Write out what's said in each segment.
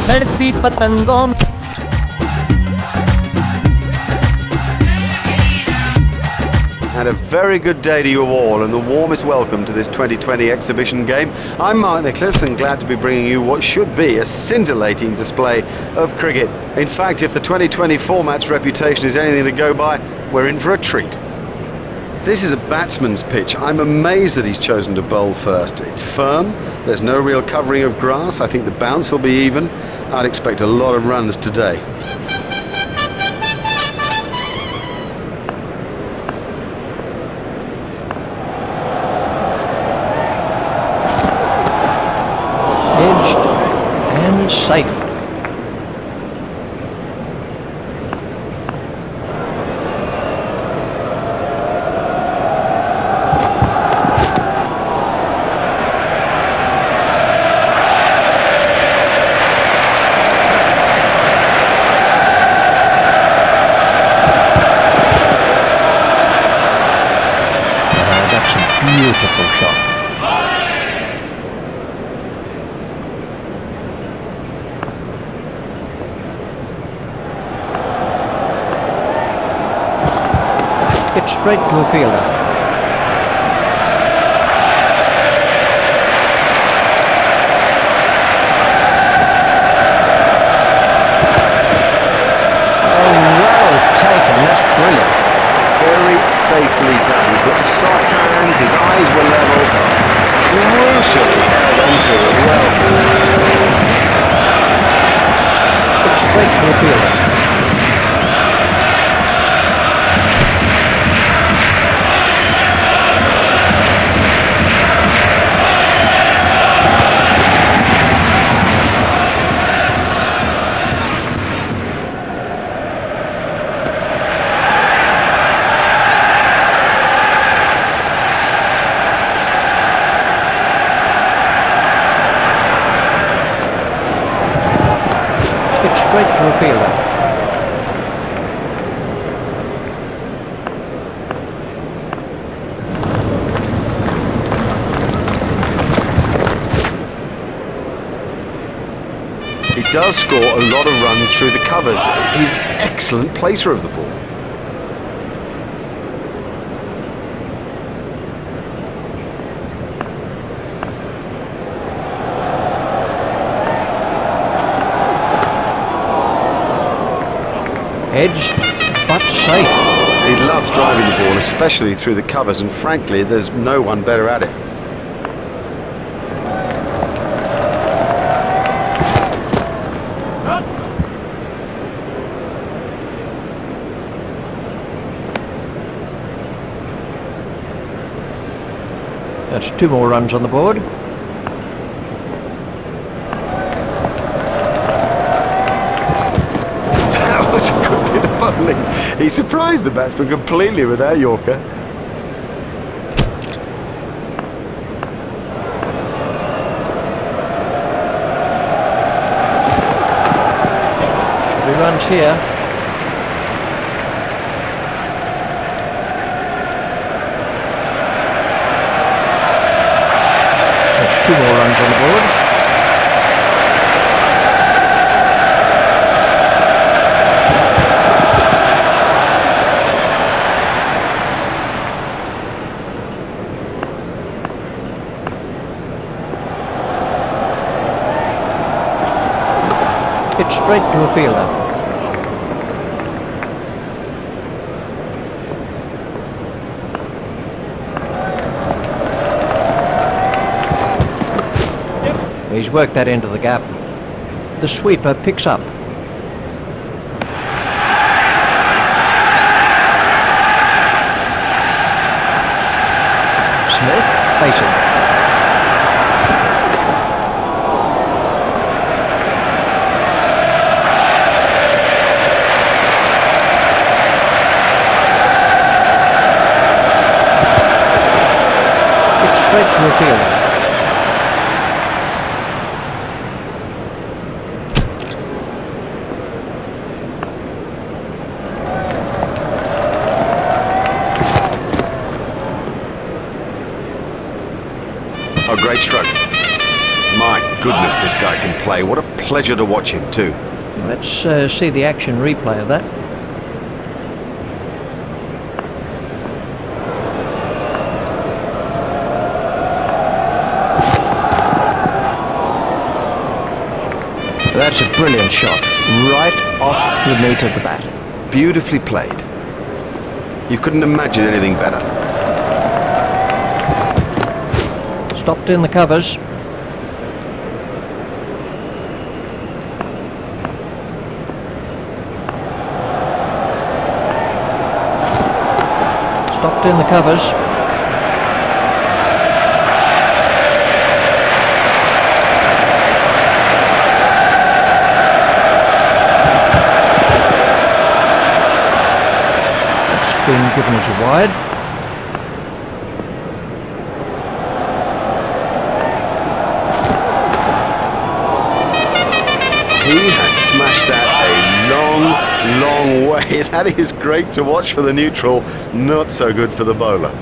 लड़ती पतंगों And a very good day to you all, and the warmest welcome to this 2020 exhibition game. I'm Mark Nicholas, and glad to be bringing you what should be a scintillating display of cricket. In fact, if the 2020 format's reputation is anything to go by, we're in for a treat. This is a batsman's pitch. I'm amazed that he's chosen to bowl first. It's firm, there's no real covering of grass. I think the bounce will be even. I'd expect a lot of runs today. edged and safe. That's a beautiful shot. Hit straight to a fielder. Oh, well taken. That's brilliant. Very safely done. He's got soft hands, his eyes were level, crucially held onto as well. Hit straight to a fielder. Straight to a fielder. He does score a lot of runs through the covers. He's an excellent placer of the ball. Edged, but safe. He loves driving the ball, especially through the covers, and frankly, there's no one better at it. That's 2 more runs on the board. That was a good bit of bowling. He surprised the batsman completely with that Yorker. 3 runs here. That's 2 more runs on the board. Hit straight to a fielder. He's worked that into the gap. The sweeper picks up. Smith facing. great stroke. My goodness, this guy can play. What a pleasure to watch him too. Let's see the action replay of that. That's a brilliant shot, right off the meat of the bat. Beautifully played. You couldn't imagine anything better. Stopped in the covers. Stopped in the covers. It's been given as a wide. He has smashed that a long way. That is great to watch for the neutral, not so good for the bowler.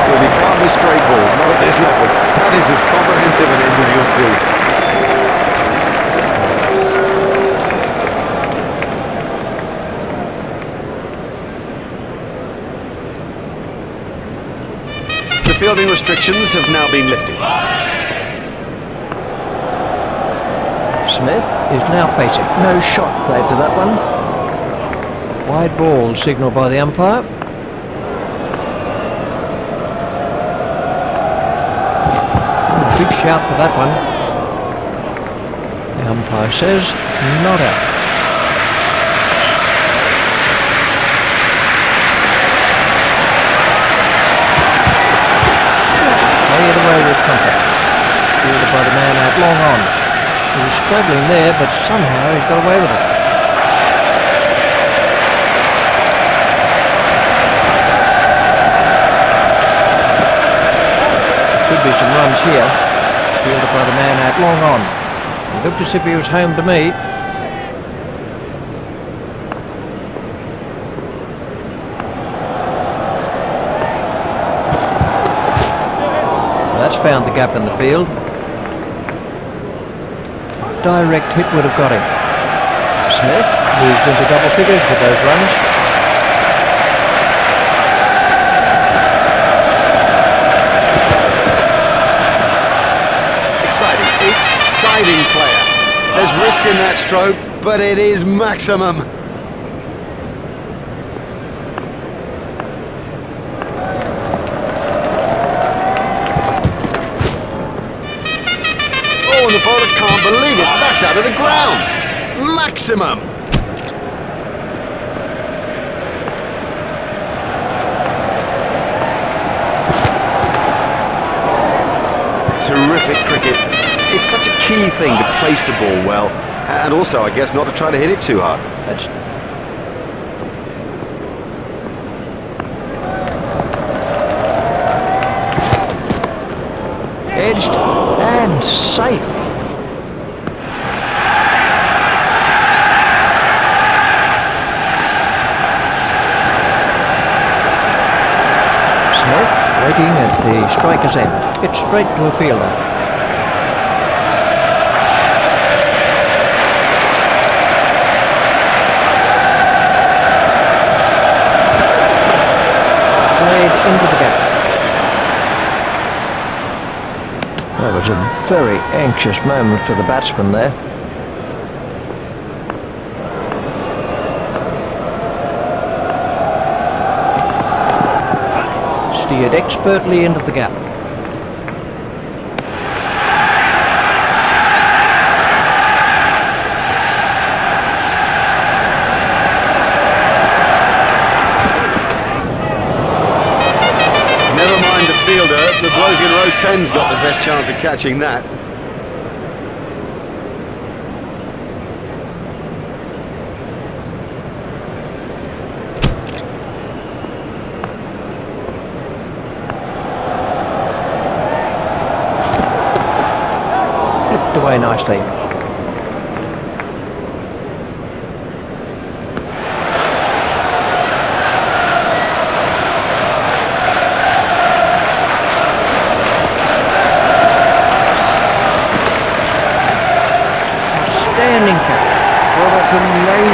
Well, you can't miss straight balls, not at this level. That is as comprehensive an end as you'll see. Fielding restrictions have now been lifted. Smith is now facing. No shot played to that one. Wide ball signalled by the umpire. Big shout for that one. The umpire says not out. Cleared away with contact. Fielded by the man out long on. He was struggling there, but somehow he's got away with it. Should be some runs here. Fielded by the man out long on. He looked as if he was home to me. That's found the gap in the field. Direct hit would have got him. Smith moves into double figures with those runs. Exciting player. There's risk in that stroke, but it is maximum. Oh, and the bowler can't believe it. That's out of the ground. Maximum. Terrific cricket. It's such a key thing to place the ball well, and also, I guess, not to try to hit it too hard. That's edged and safe. Smith waiting at the striker's end. Hit straight to a fielder. Into the gap. That was a very anxious moment for the batsman there. Steered expertly into the gap. The bloke in row 10's got the best chance of catching that. Flipped away nicely.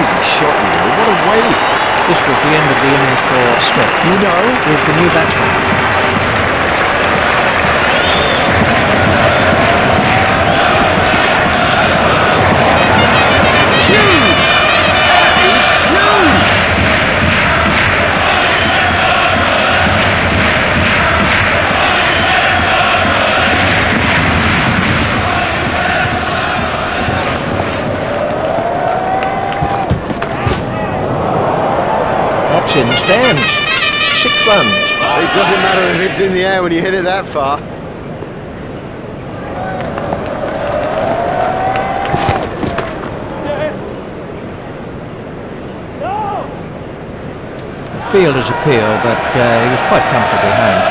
crazy shot, you know. What a waste. This was the end of the innings for Smith. Udo is the new batsman. In stands. 6 runs. It doesn't matter if it's in the air when you hit it that far. The fielder's appeal, but he was quite comfortably home.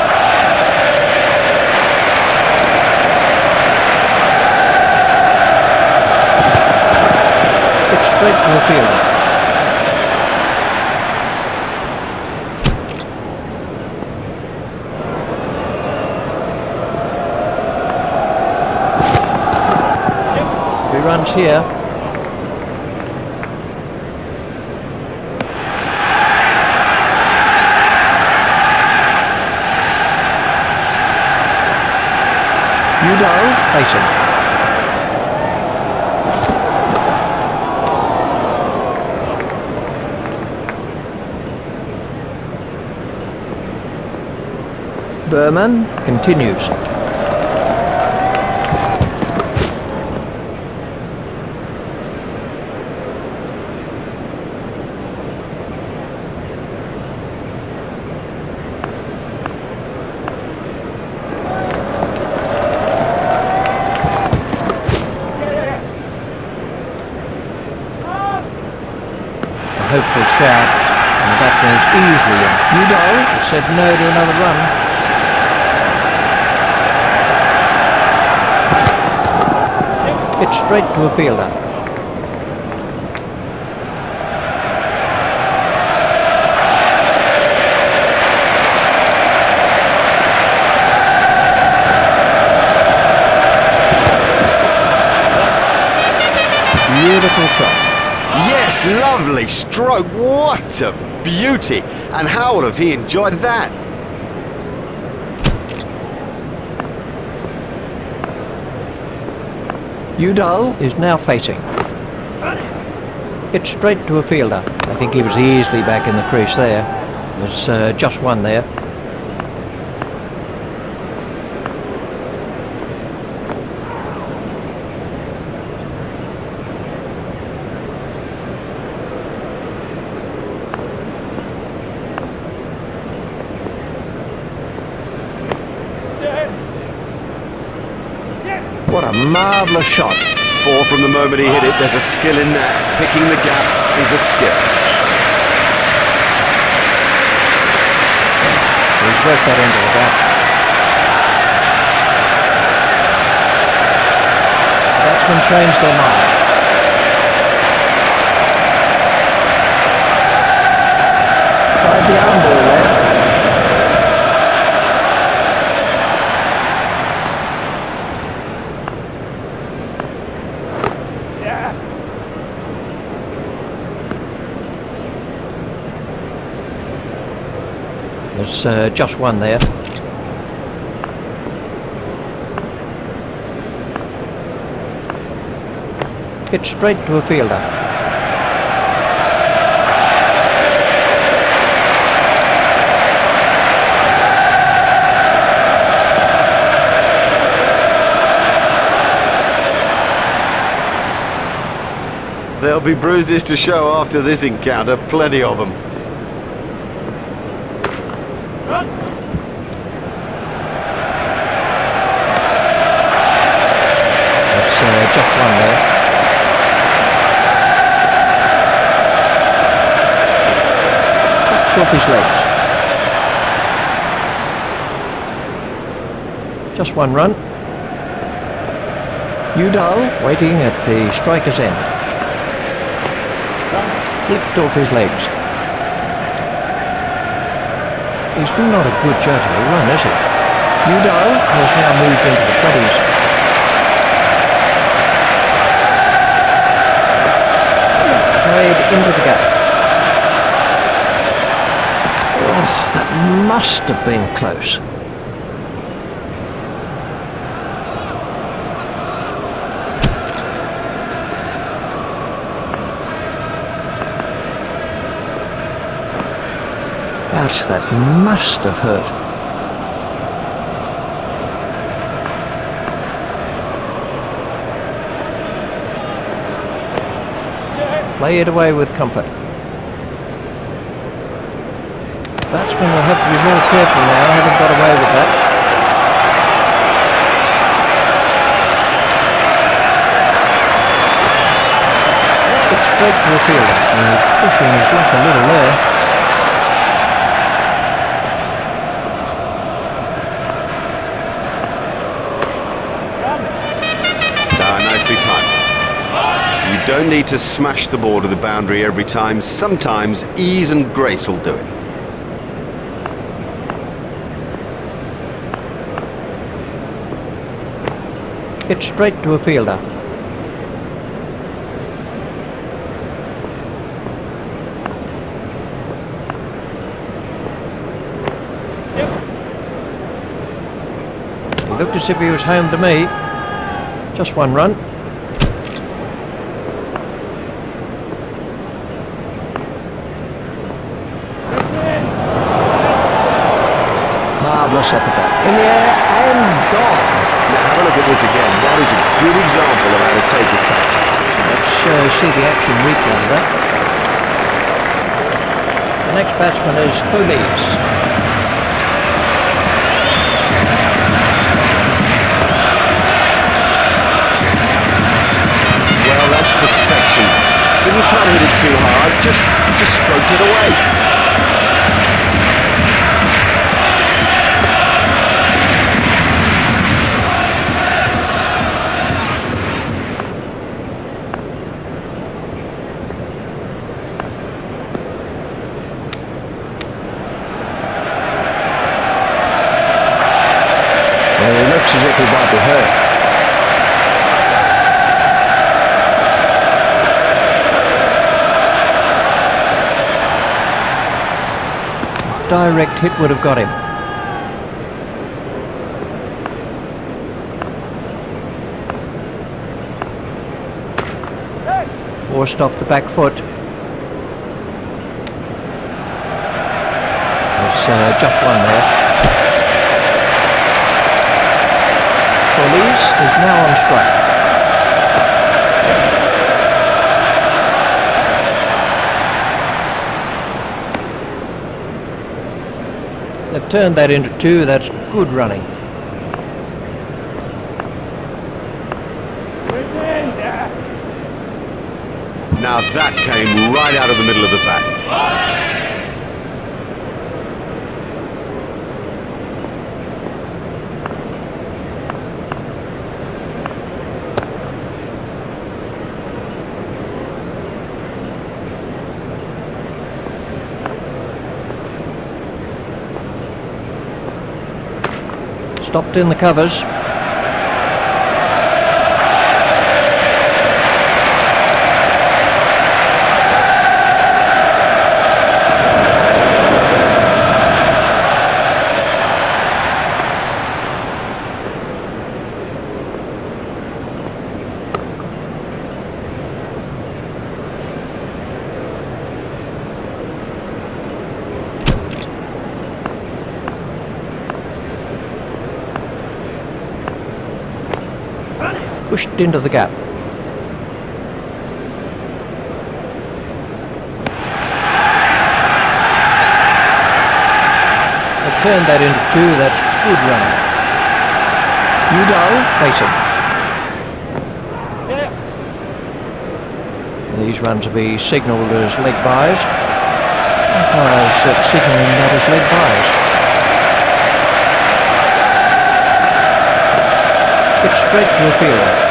It's straight to the fielder. Runs here. Udo facing. Berman continues. Hopeful shout, and the batsman is easily in. Udo said no to another run. It's straight to a fielder. Beautiful shot. Yes, lovely stroke. What a beauty. And how would have he enjoyed that? Udall is now facing. It's straight to a fielder. I think he was easily back in the crease there. There's just one there. What a marvellous shot. 4 from the moment he hit it. There's a skill in that. Picking the gap is a skill. He's worked that into the gap. Batsmen changed their mind. Tried the arm ball there. There's just one there. It's straight to a fielder. There'll be bruises to show after this encounter, plenty of them. Just one there. Tucked off his legs. Just one run. Udall waiting at the striker's end. Flicked off his legs. He's not a good judge of a run, is he? Udall has now moved into the 20s. played into the gap. Oh, that must have been close. Ouch, that must have hurt. Play it away with comfort. Batsmen will have to be more careful now, having got away with that. It's straight to the fielder. He's pushing his luck a little there. Nicely timed. You don't need to smash the ball to the boundary every time. Sometimes ease and grace will do it. Hit straight to a fielder. He looked as if he was home to me. Just one run. Marvellous effort that. In the air and gone. Now have a look at this again. That is a good example of how to take a catch. Let's see the action replay of that. The next batsman is Foulis. Well, that's perfection. Didn't try to hit it too hard, just stroked it away. Well, he looks as if he might be hurt. Direct hit would have got him. Forced off the back foot. There's just one there. Foulis is now on strike. They've turned that into two. That's good running. Now that came right out of the middle of the bat. Stopped in the covers. Pushed into the gap. They've turned that into two. That's good running. Udall facing. These runs will be signalled as leg byes. Umpires signalling that as leg byes. Hit straight to a fielder.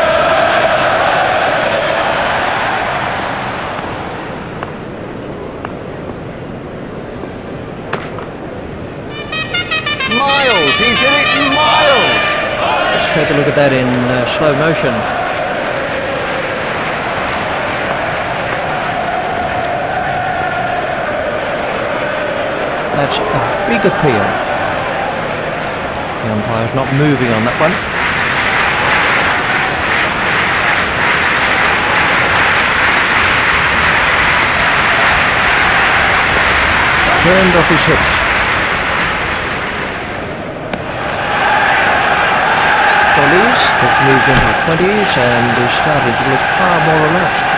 Miles, he's in it, Miles! Let's take a look at that in slow motion. That's a big appeal. The umpire's not moving on that one. Turned off his hips. Follies has moved into the 20s and is starting to look far more relaxed.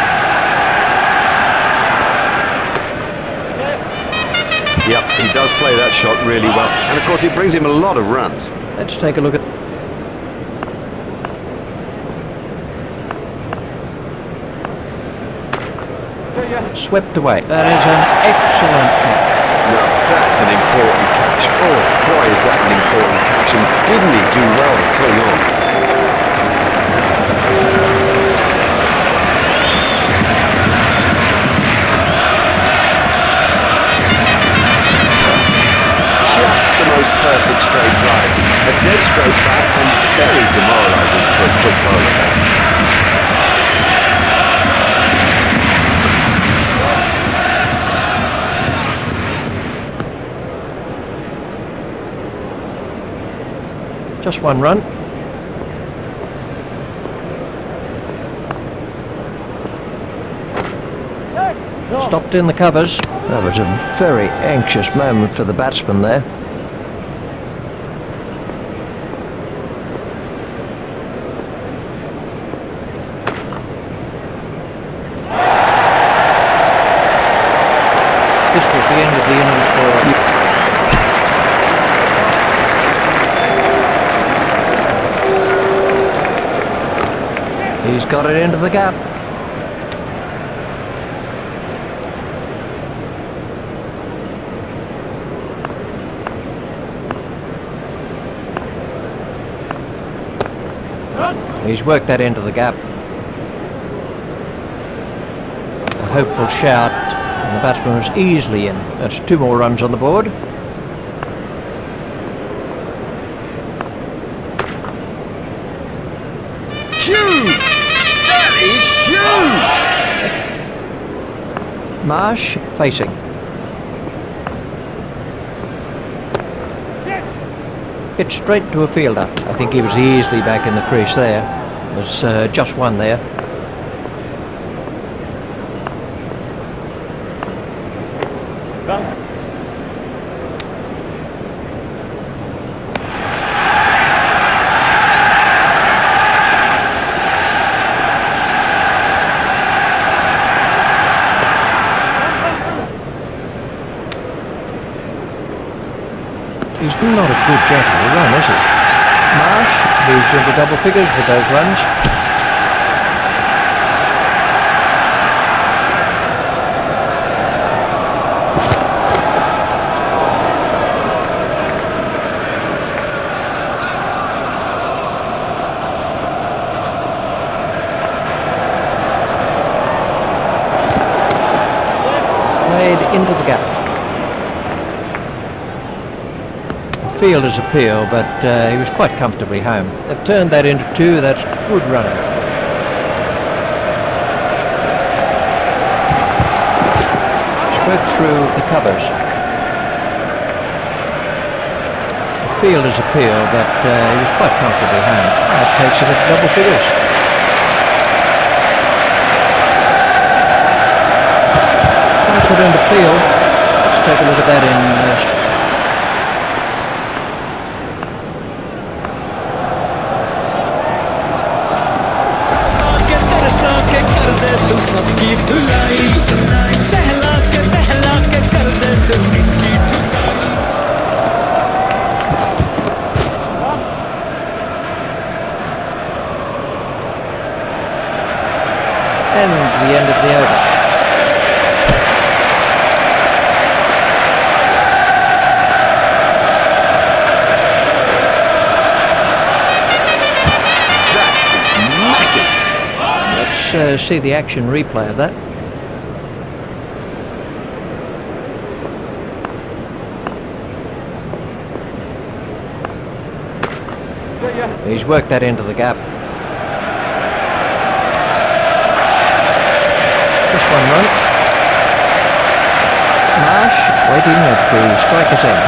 Yep, he does play that shot really well. And of course it brings him a lot of runs. Let's take a look at... Swept away. That is an excellent catch. Now that's an important catch. Oh boy, is that an important catch, and didn't he do well to cling on? Just the most perfect straight drive. A dead straight back and very demoralising for a quick bowler. Just one run. Stopped in the covers. That was a very anxious moment for the batsman there. This was the end of the innings for... He's got it into the gap. He's worked that into the gap. A hopeful shout, and the batsman was easily in. That's 2 more runs on the board. Huge! That is huge! Marsh facing. Hit straight to a fielder. I think he was easily back in the crease there. There's just one there. He's not a good gentle run, is he? Marsh moves into double figures with those runs. Played into the gap. Fielder's appeal, but he was quite comfortably home. They've turned that into 2. That's good running. Squared through the covers. Fielder's appeal, but he was quite comfortably home. That takes him at double figures. Confident appeal. Let's take a look at that in... And the end of the over. Let's see the action replay of that. He's worked that into the gap. Just one run. Marsh waiting at the striker's end.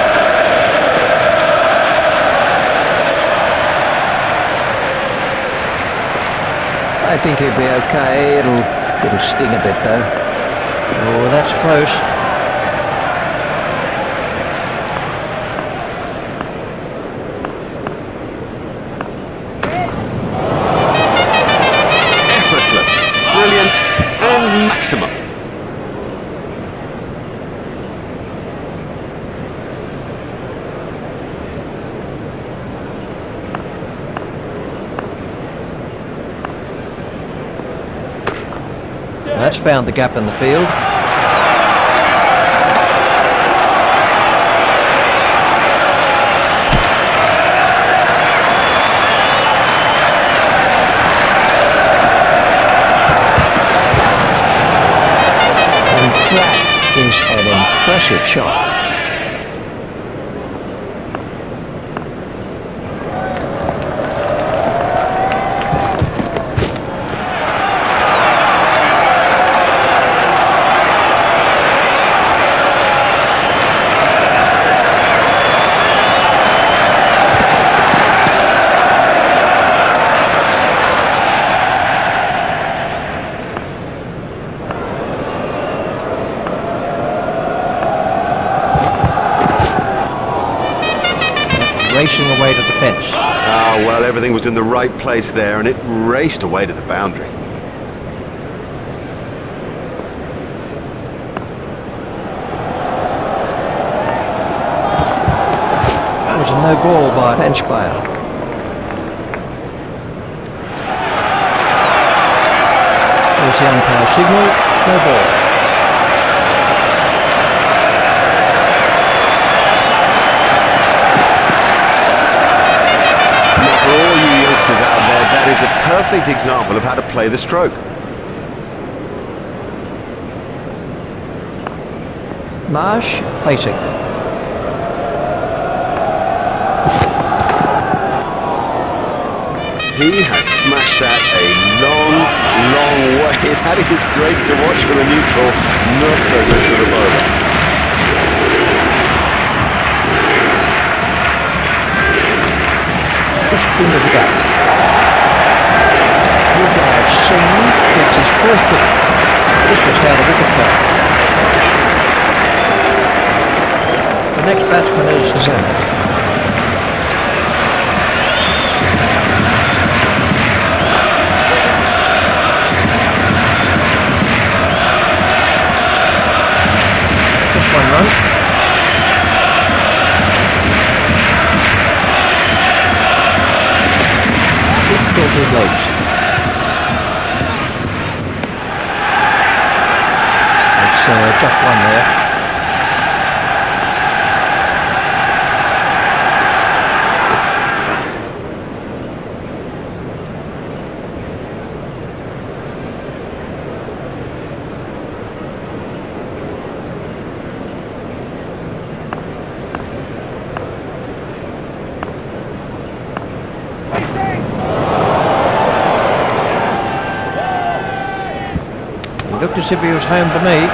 I think he'll be okay. It'll sting a bit though. Oh, that's close. Effortless, brilliant, and maximum. That's found the gap in the field. And that is an impressive shot. Racing away to the fence. Ah, well, everything was in the right place there, and it raced away to the boundary. That was a no ball by Panchpire. There's the umpire signal, no ball. For all you youngsters out there, that is a perfect example of how to play the stroke. Marsh facing. He has smashed that a long, long way. That is great to watch for the neutral, not so good for the bowler. Just into the gap. Yuvraj Singh gets his first wicket. This was how the wicket fell. The next batsman is Zane. Just one run. His legs. It's just one there. Looked as if he was home to me.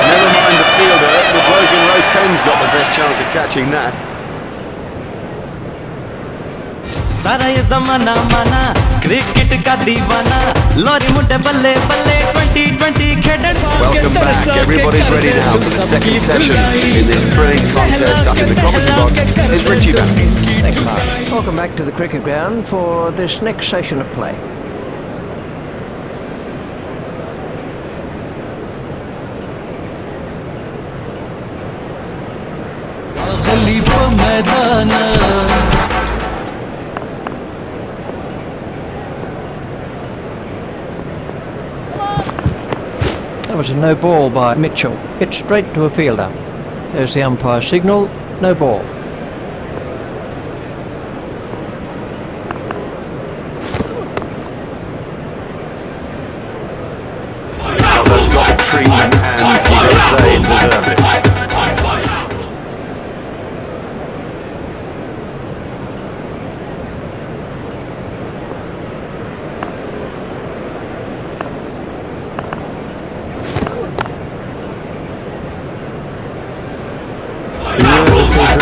Never mind the fielder, the bloke in row 10's got the best chance of catching that. सारा ये ज़माना माना cricket का दीवाना lorry मुंडे बल्ले बल्ले 2020 खेडन Welcome back. Everybody's ready now for the second session in this thrilling contest. Up in the commentary box is Richie Van. Thanks, Mark. Welcome back to the cricket ground for this next session of play. That was a no ball by Mitchell. Hit straight to a fielder. There's the umpire signal, no ball. That's got the treatment and you've got to say deserved it.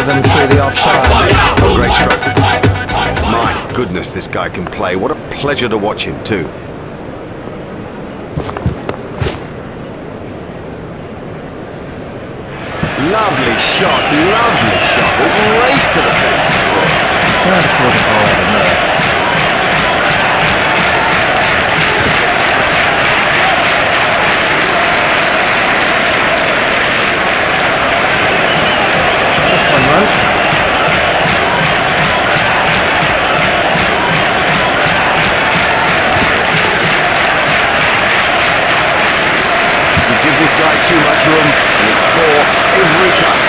them through the offside. Oh, great stroke. My goodness, this guy can play. What a pleasure to watch him too. Lovely shot, lovely shot. A race to the fence before. Can't afford to bowl out in there. Just one run. You give this guy too much room, and it's 4 every time.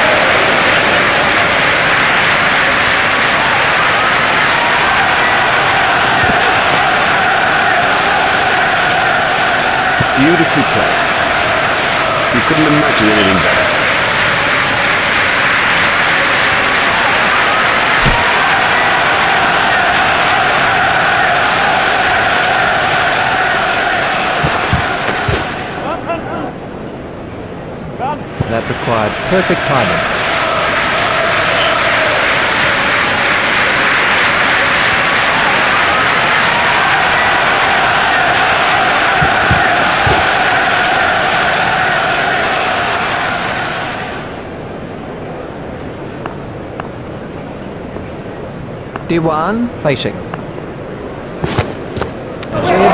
Beautifully played. You couldn't imagine anything better. That required perfect timing. Dewan. Facing. It's edged and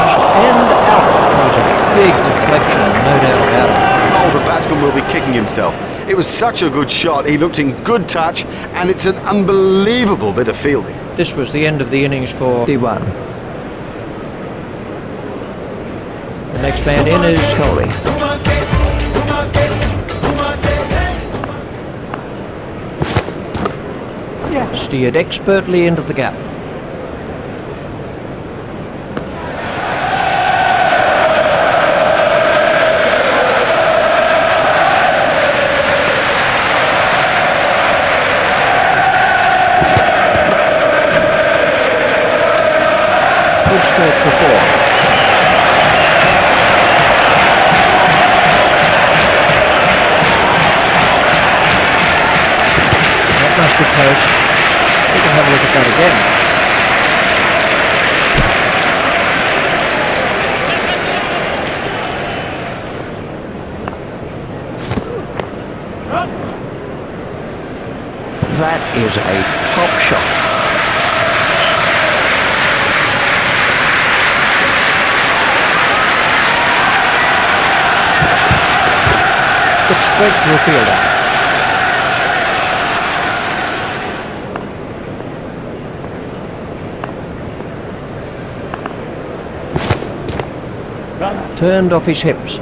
out. That was a big deflection, no doubt about it. Oh, the batsman will be kicking himself. It was such a good shot. He looked in good touch, and it's an unbelievable bit of fielding. This was the end of the innings for Dewan. the next man in is Kohli. steered expertly into the gap. Good stroke for 4. That must be close. We can have a look at that again. That is a top shot. It's straight to a fielder. Turned off his hips. A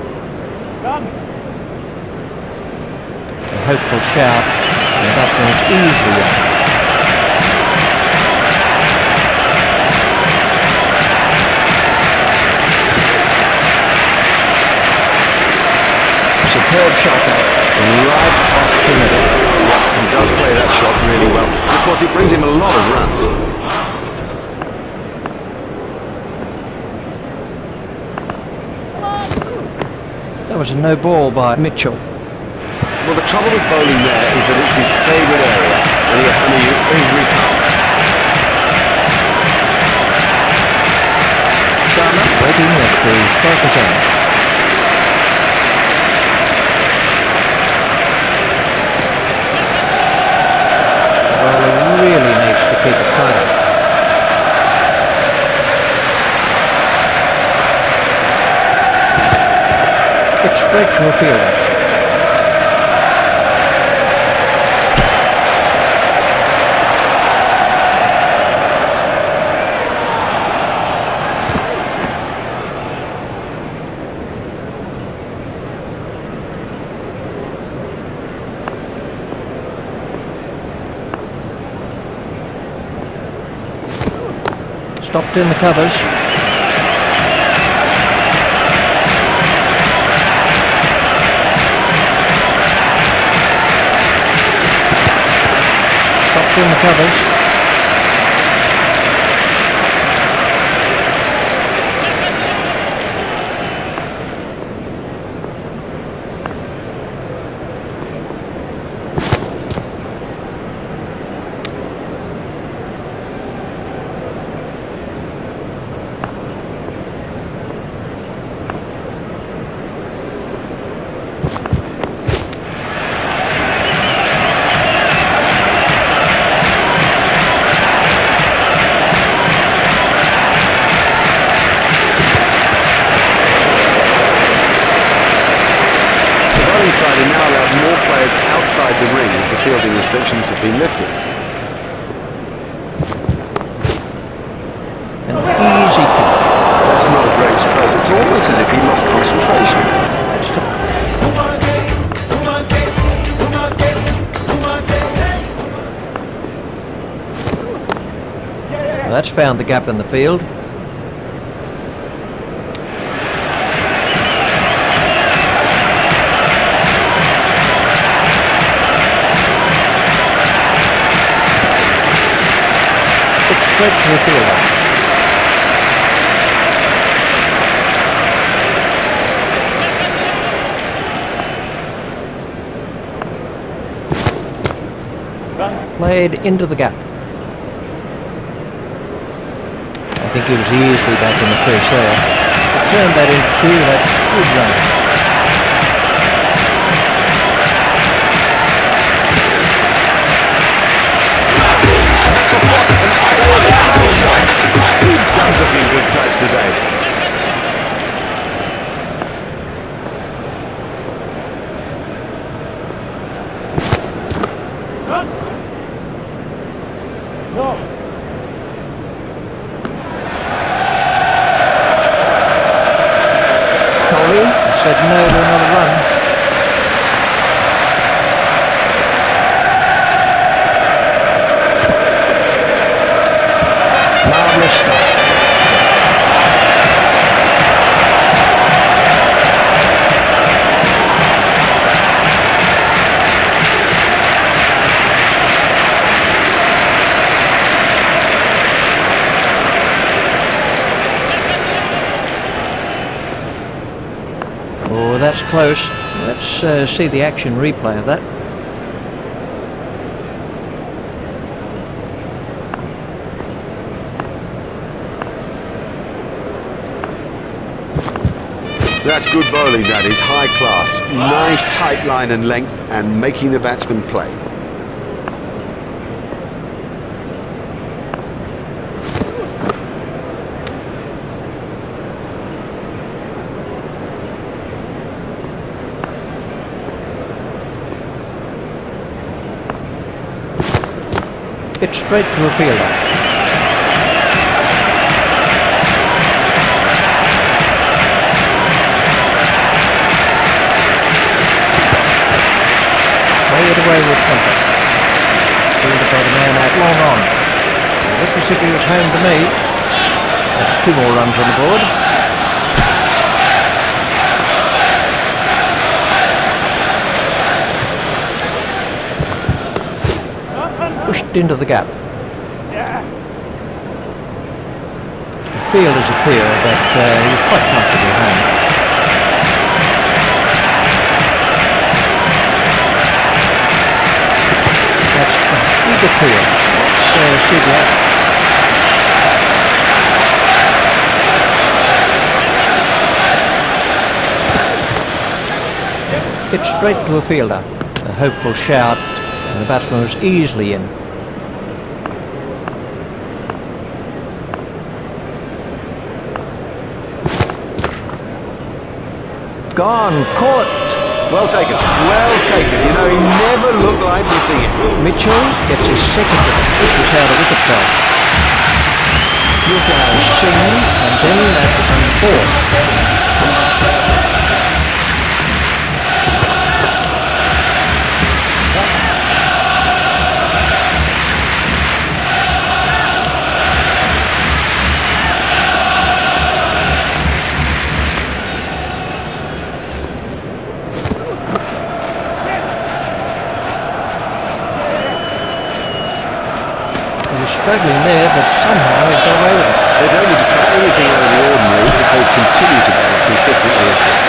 hopeful shout, and the batsman is easily out. Superb shot though, right off the middle. Yeah, he does play that shot really well. And of course, it brings him a lot of runs. That was a no ball by Mitchell. Well, the trouble with bowling there is that it's his favourite area, and he'll hammer you every time. Sharma waiting at the striker's end. The bowler really needs to keep it tight. It's straight to a fielder. Stopped in the covers. Stopped in the covers. fielding restrictions have been lifted. An easy catch. That's not a great stroke. It's almost as if he lost concentration. That's to That's found the gap in the field. It's straight to the fielder. Played into the gap. I think he was easily back in the crease there. Turned that into two, that's good running. He does look in good touch today. Said no to another run. Marvellous stuff. Oh, that's close. Let's see the action replay of that. That's good bowling, that is. High class. Nice tight line and length and making the batsman play. It's straight to a fielder. Play it away with comfort. Fielded by the man out long on. Looked as if he was home to me. That's 2 more runs on the board. Pushed into the gap. The fielders appear, but he was quite comfortably home. That's a big appeal. Let's see the action. It's straight to a fielder. A hopeful shout, and the batsman was easily in. Gone, caught. Well taken. Well taken. You know, he never looked like missing it. Mitchell gets his second wicket. This was how the wicket fell. Yuvraj Singh, and then that becomes 4. Struggling there, but somehow he's got away with it. They don't need to try anything out of the ordinary if they continue to bowl as consistently as this.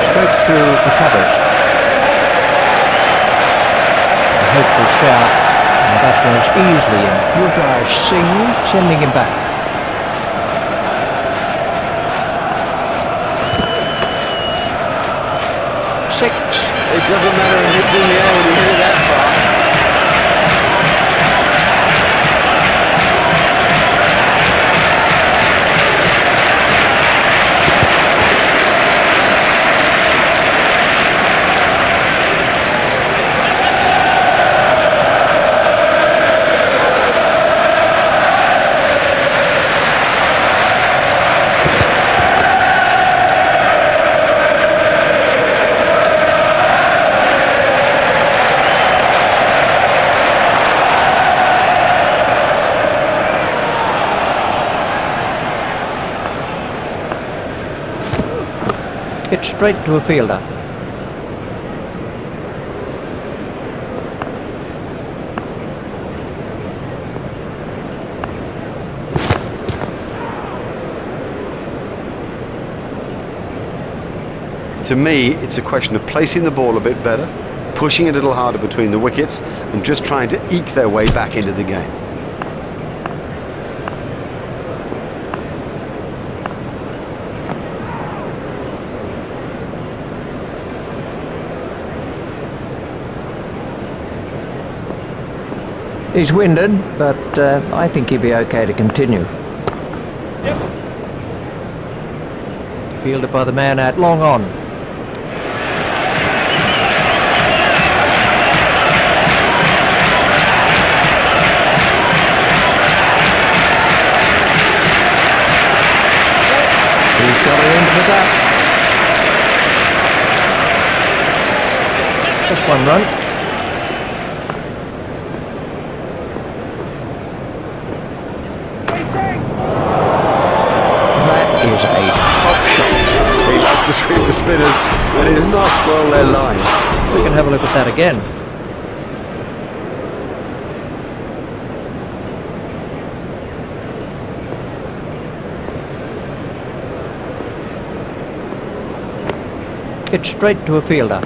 Straight through the covers. A hopeful shout, and the batsman was easily in. Yuvraj Singh sending him back. Six. It doesn't matter if it's in the air when you hit it that far. Hit straight to a fielder. To me, it's a question of placing the ball a bit better, pushing it a little harder between the wickets, and just trying to eke their way back into the game. He's winded, but I think he'll be okay to continue. Fielded by the man out, long on. He's got it into the gap. Just one run. That is a top shot. He loves to sweep the spinners, and it has not spoiled their line. We can have a look at that again. Hit straight to a fielder.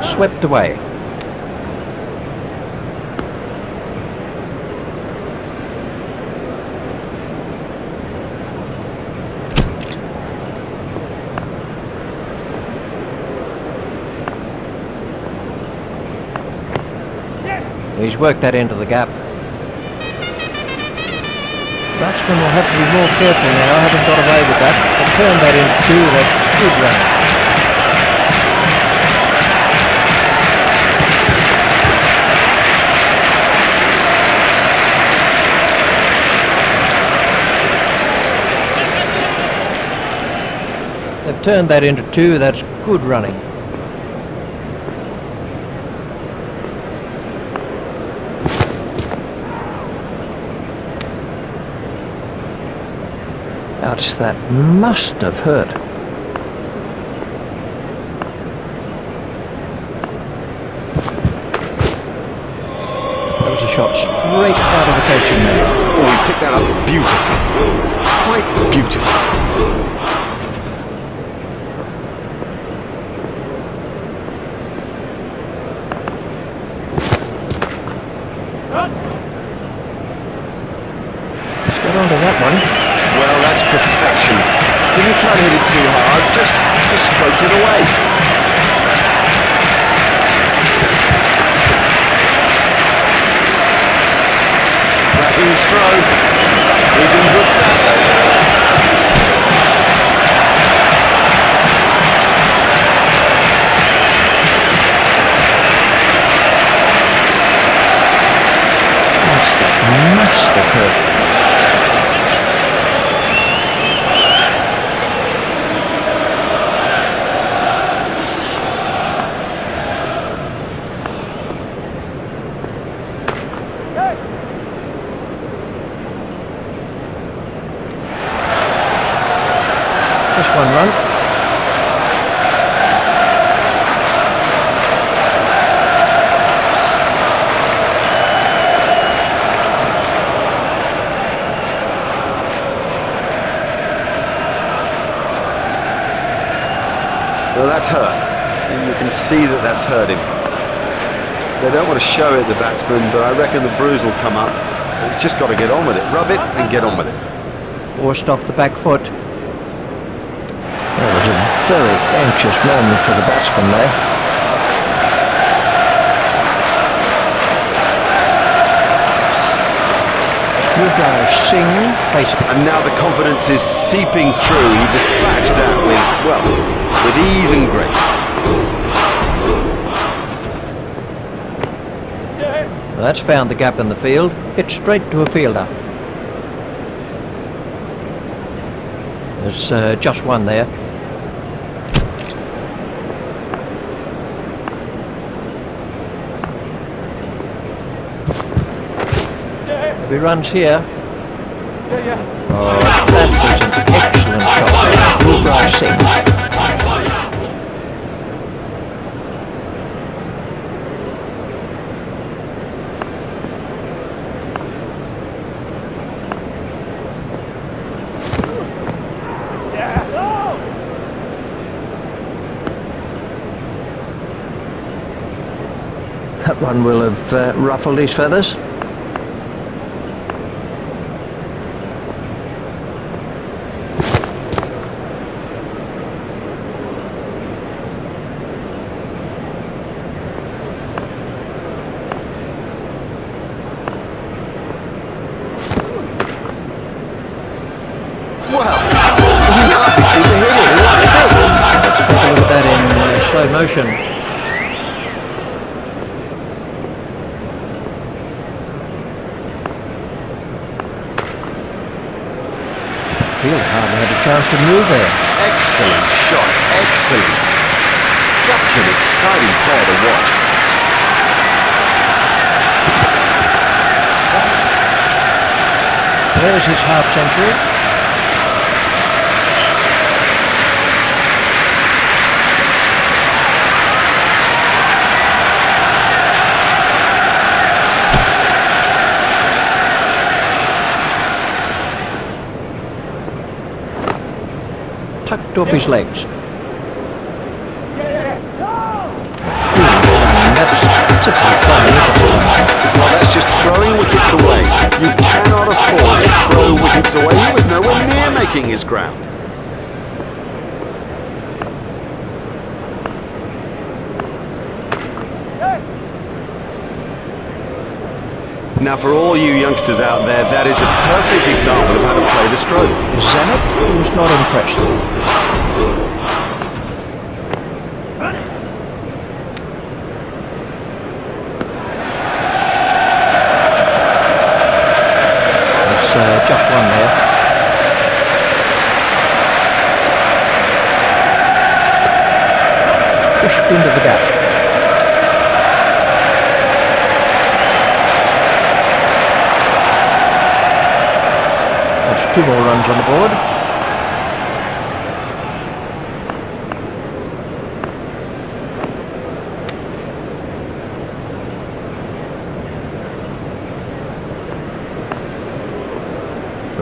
Swept away. He's worked that into the gap. Batsman will have to be more careful now. I haven't got away with that. They've turned that into two. That's good run. They've turned that into two. That's good running. Ouch, that must have hurt. That was a shot straight out of the coaching net. Oh, he picked that up beautifully. Quite beautifully. Let's get on to that one. Well, that's perfection. Didn't try to hit it too hard, just stroked it away. Cracking stroke. He's in good touch. That must have hurt. Just one run. Well, that's hurt. And you can see that that's hurt him. They don't want to show it, the batsman, but I reckon the bruise will come up. He's just got to get on with it. Rub it and get on with it. Forced off the back foot. That was a very anxious moment for the batsman there. Yuvraj Singh facing. And now the confidence is seeping through. He dispatched that with, well, with ease and grace. Well, that's found the gap in the field. Hit straight to a fielder. There's just one there. to be runs here. Oh, that was an excellent shot. Yuvraj Singh. That one will have ruffled his feathers. Well, he hardly seemed to hit it. It's six. Take a look at that in slow motion. Field hardly had a chance to move there. Excellent shot, excellent. Such an exciting player to watch. There's his half century. Tucked off his legs. That's a pretty fine wicket. Well, that's just throwing wickets away. You cannot afford to throw wickets away. He was nowhere near making his ground. Now, for all you youngsters out there, that is a perfect example of how to play the stroke. Zammit was not impressed. It's just one there. Pushed into the gap. That's 2 more runs on the board.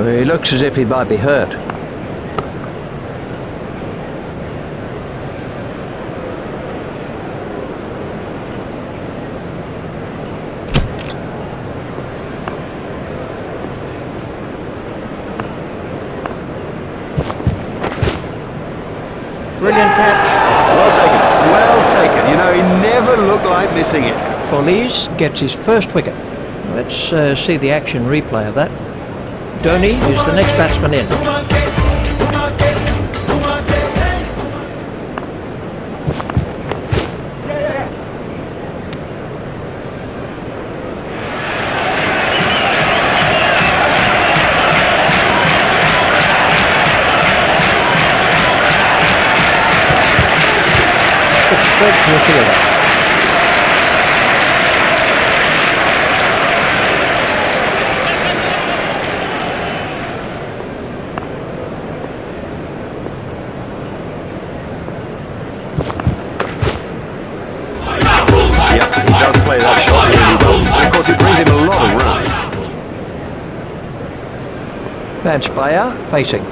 He looks as if he might be hurt. Brilliant catch. Well taken, well taken. You know, he never looked like missing it. Feliz gets his first wicket. Let's see the action replay of that. Dhoni is the next batsman in. It's straight to the fielder. Yep, he does play that shot really well. And of course, it brings him a lot of runs. Match player facing.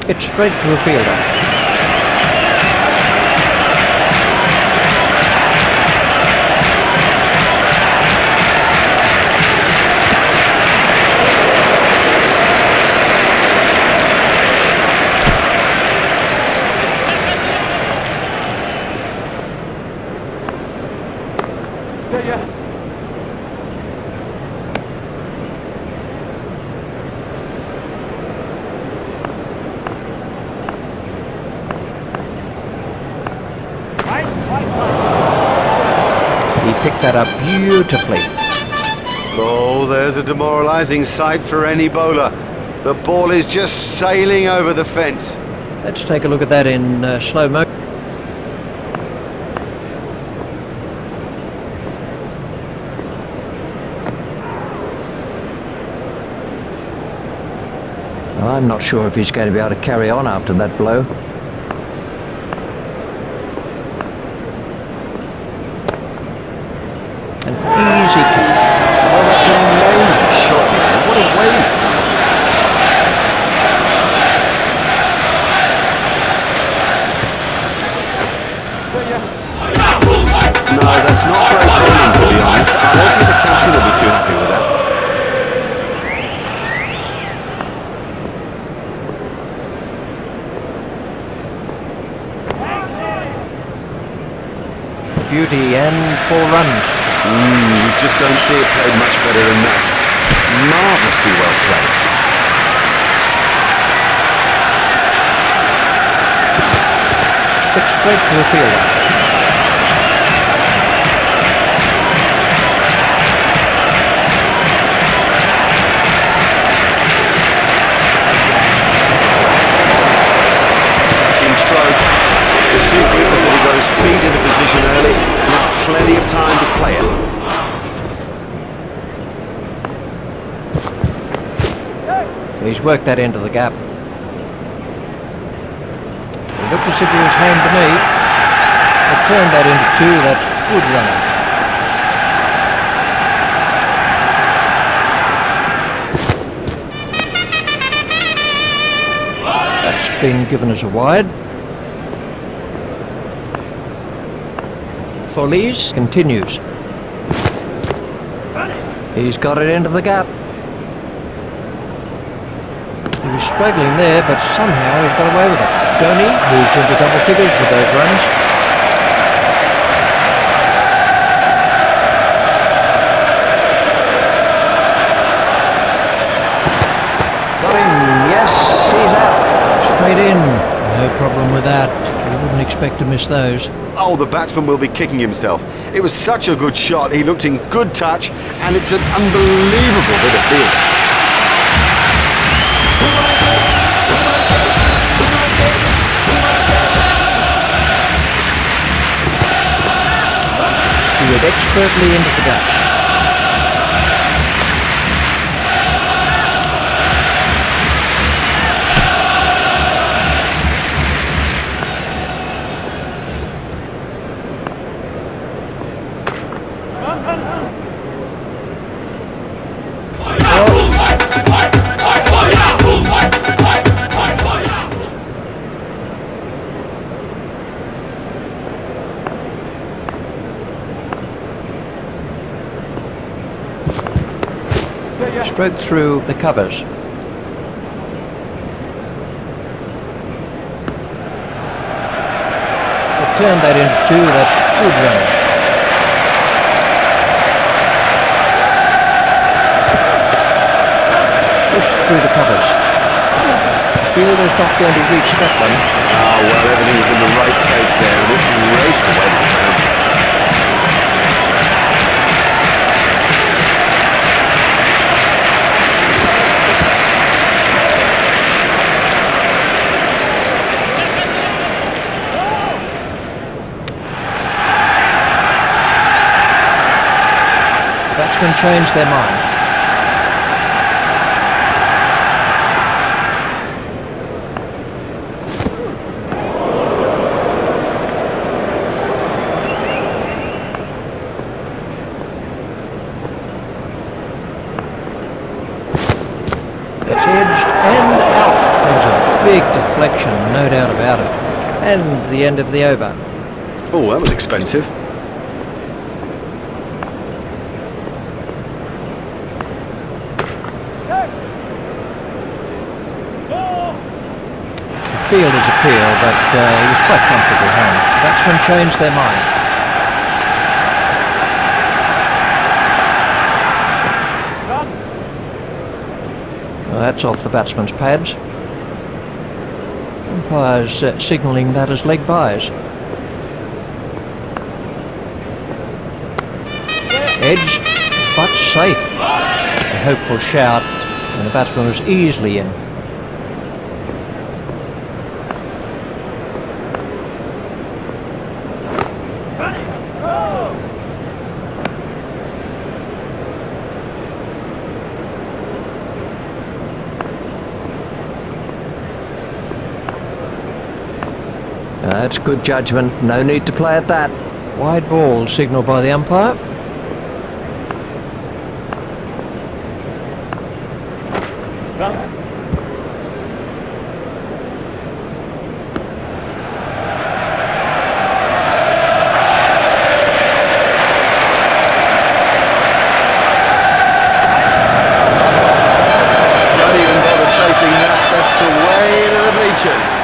It's straight to a fielder. He picked that up beautifully. Oh, there's a demoralising sight for any bowler. The ball is just sailing over the fence. Let's take a look at that in slow motion. I'm not sure if he's going to be able to carry on after that blow. An easy catch. Oh, that's an amazing shot, man. What a waste. No, that's not great bowling, to be honest. I don't think the captain will be too happy with that. Beauty and 4 runs. You just don't see it played much better than that. Marvellously well played. Hit straight to the fielder. Stroke. The secret was that he got his feet into position early and had plenty of time to play it. He's worked that into the gap. It looked as if he was hand to me. I turned that into 2. That's good running. That's been given as a wide. Follies. Continues. He's got it into the gap. He was struggling there, but somehow he's got away with it. Dhoni moves into double figures with those runs. Got him. Yes, he's out. Straight in. No problem with that. You wouldn't expect to miss those. Oh, the batsman will be kicking himself. It was such a good shot. He looked in good touch, and it's an unbelievable bit of fielding. Steered expertly into the gap. Stroke through the covers. Turned that into 2. That's good running. Pushed through the covers. The fielder's not going to reach that one. Oh, well, everything was in the right place there, and it raced away to the ground. Batsmen change their mind. It's edged and out. There's a big deflection, no doubt about it. And the end of the over. Oh, that was expensive. Fielder's appeal, but he was quite comfortable home. Batsmen changed their mind. Well, that's off the batsman's pads. Umpire's signalling that as leg byes. Edged, but safe. A hopeful shout, and the batsman was easily in. That's good judgment. No need to play at that. Wide ball signalled by the umpire. Don't even bother chasing that. That's away to the bleachers.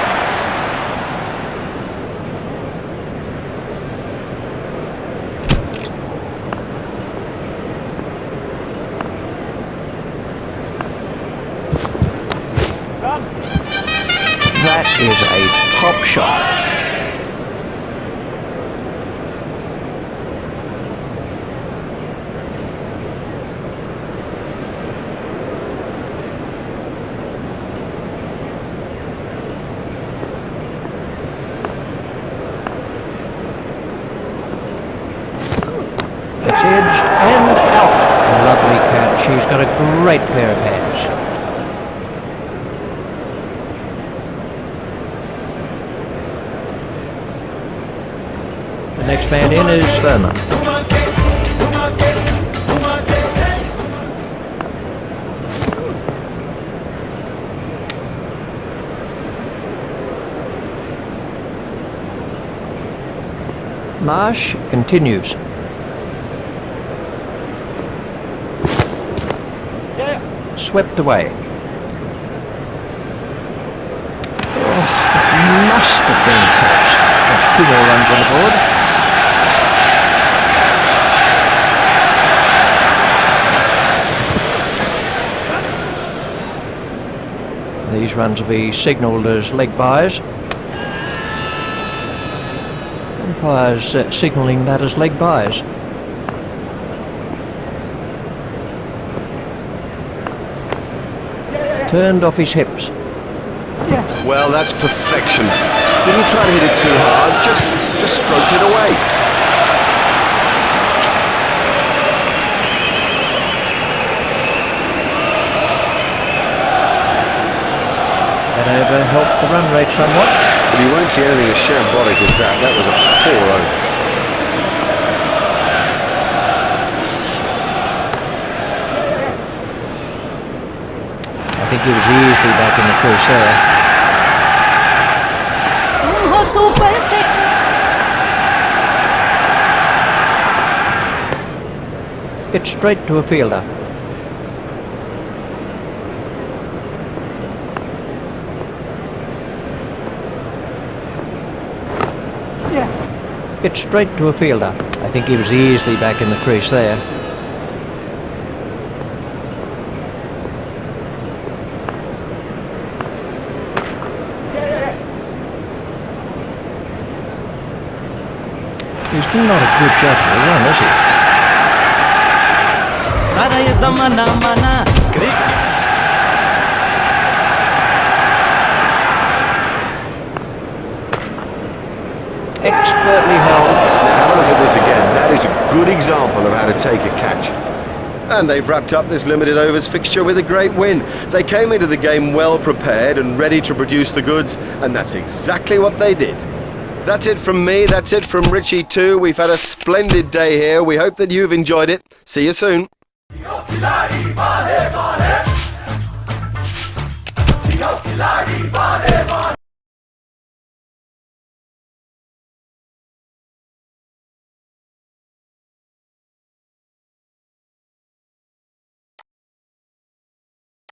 That is a top shot. It's edged and out. Lovely catch. She's got a great pair of hands. The next man in is Verma. Marsh continues. Swept away. Oh, that must have been close. That's 2 more runs on the board. These runs will be signalled as leg byes. Umpires signalling that as leg byes. Turned off his hips. Well, that's perfection. Didn't try to hit it too hard, just stroked it away. That over helped the run rate somewhat. But you won't see anything as shambolic as that. That was a poor over. I think he was easily back in the crease there. तुम हो super से It's straight to a fielder. It's straight to a fielder. I think he was easily back in the crease there. He's not a good judge of the run, is he? सारा ये जमाना माना cricket Expertly held. Have a look at this again. That is a good example of how to take a catch. And they've wrapped up this limited overs fixture with a great win. They came into the game well prepared and ready to produce the goods, and that's exactly what they did. That's it from me, that's it from Richie too. We've had a splendid day here. We hope that you've enjoyed it. See you soon.